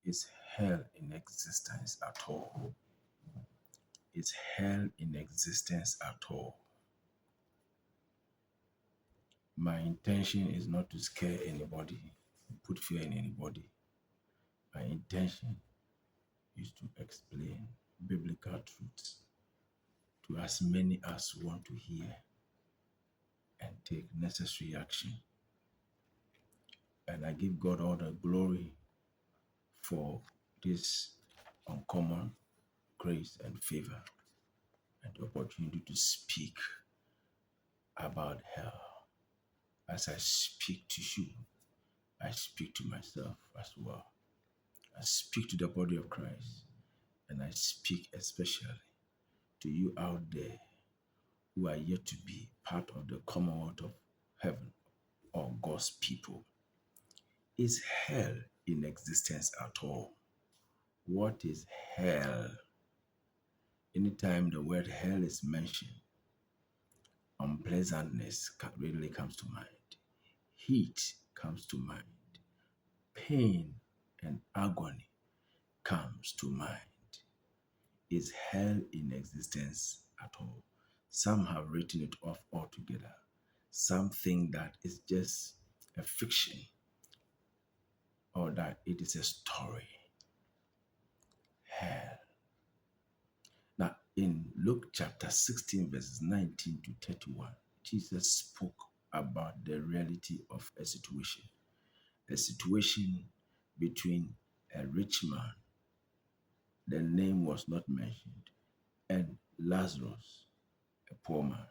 Is hell in existence at all? Is hell in existence at all? My intention is not to scare anybody, put fear in anybody. My intention is to explain biblical truths to as many as want to hear and take necessary action. And I give God all the glory for this uncommon grace and favor and the opportunity to speak about hell. As I speak to you, I speak to myself as well. I speak to the body of Christ, and I speak especially to you out there who are yet to be part of the commonwealth of heaven or God's people. Is hell in existence at all? What is hell? Anytime the word hell is mentioned, unpleasantness readily comes to mind. Heat comes to mind. Pain and agony comes to mind. Is hell in existence at all? Some have written it off altogether. Some think that it's just a fiction or that it is a story. Hell. Now, in Luke chapter 16, verses 19 to 31, Jesus spoke about the reality of a situation between a rich man, the name was not mentioned, and Lazarus, a poor man.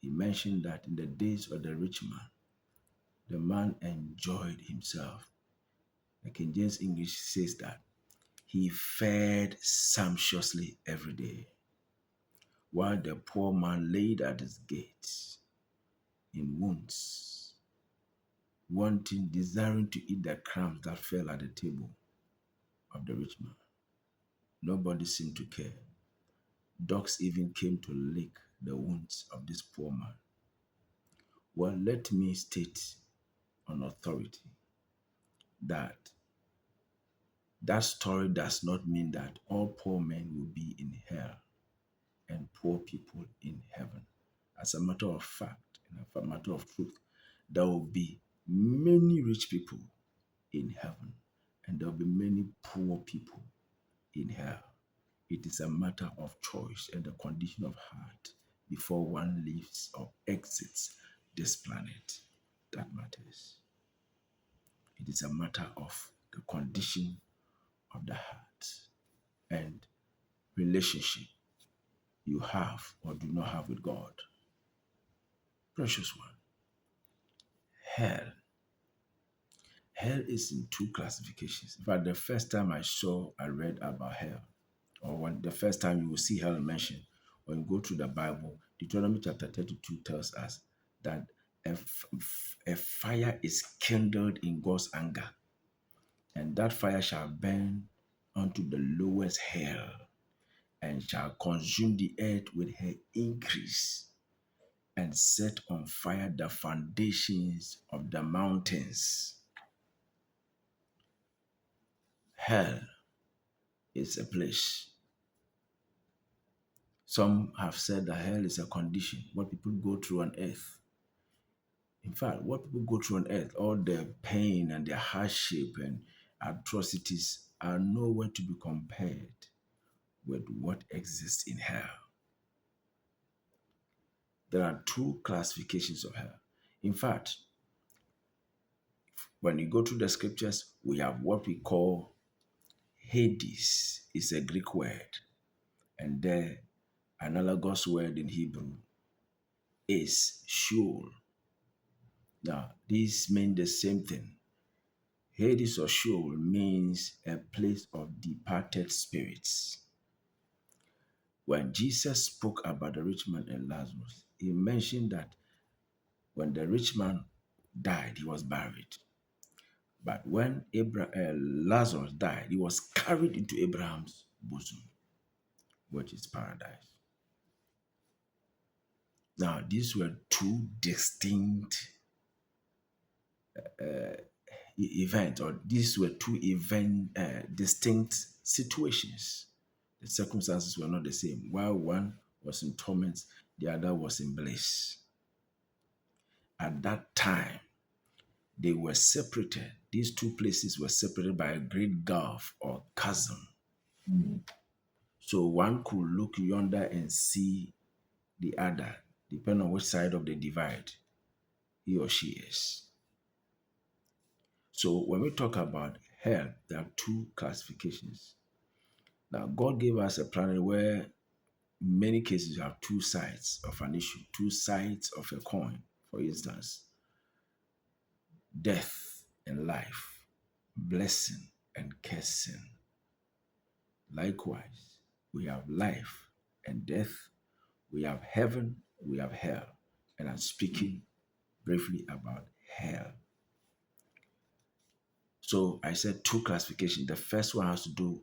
He mentioned that in the days of the rich man, the man enjoyed himself. The King James English says that he fared sumptuously every day, while the poor man laid at his gate in wounds, wanting, desiring to eat the crumbs that fell at the table of the rich man. Nobody seemed to care. Dogs even came to lick the wounds of this poor man. Well, let me state on authority that that story does not mean that all poor men will be in hell and poor people in heaven. As a matter of fact, and as a matter of truth, there will be many rich people in heaven and there will be many poor people in hell. It is a matter of choice and the condition of heart before one leaves or exits this planet that matters. It is a matter of the condition of the heart and relationship you have or do not have with God. Precious one. Hell. Hell is in two classifications. In fact, the first time I read about hell, or when the first time you will see hell mentioned, when you go through the Bible, Deuteronomy chapter 32 tells us that a fire is kindled in God's anger, and that fire shall burn unto the lowest hell, and shall consume the earth with her increase, and set on fire the foundations of the mountains. Hell is a place. Some have said that hell is a condition, what people go through on earth. In fact, what people go through on earth, all their pain and their hardship and atrocities are nowhere to be compared with what exists in hell. There are two classifications of hell. In fact, when you go through the scriptures, we have what we call Hades. It's a Greek word. And the analogous word in Hebrew is Sheol. Now, these mean the same thing. Hades or Sheol means a place of departed spirits. When Jesus spoke about the rich man and Lazarus, he mentioned that when the rich man died, he was buried. But when Lazarus died, he was carried into Abraham's bosom, which is paradise. Now, these were two distinct event, or these were two distinct situations. The circumstances were not the same. While one was in torment, the other was in bliss. At that time, they were separated. These two places were separated by a great gulf or chasm. So one could look yonder and see the other, depending on which side of the divide he or she is. So when we talk about hell, there are two classifications. Now, God gave us a planet where in many cases you have two sides of an issue, two sides of a coin. For instance, death and life, blessing and cursing. Likewise, we have life and death, we have heaven, we have hell. And I'm speaking briefly about hell. So I said two classifications. The first one has to do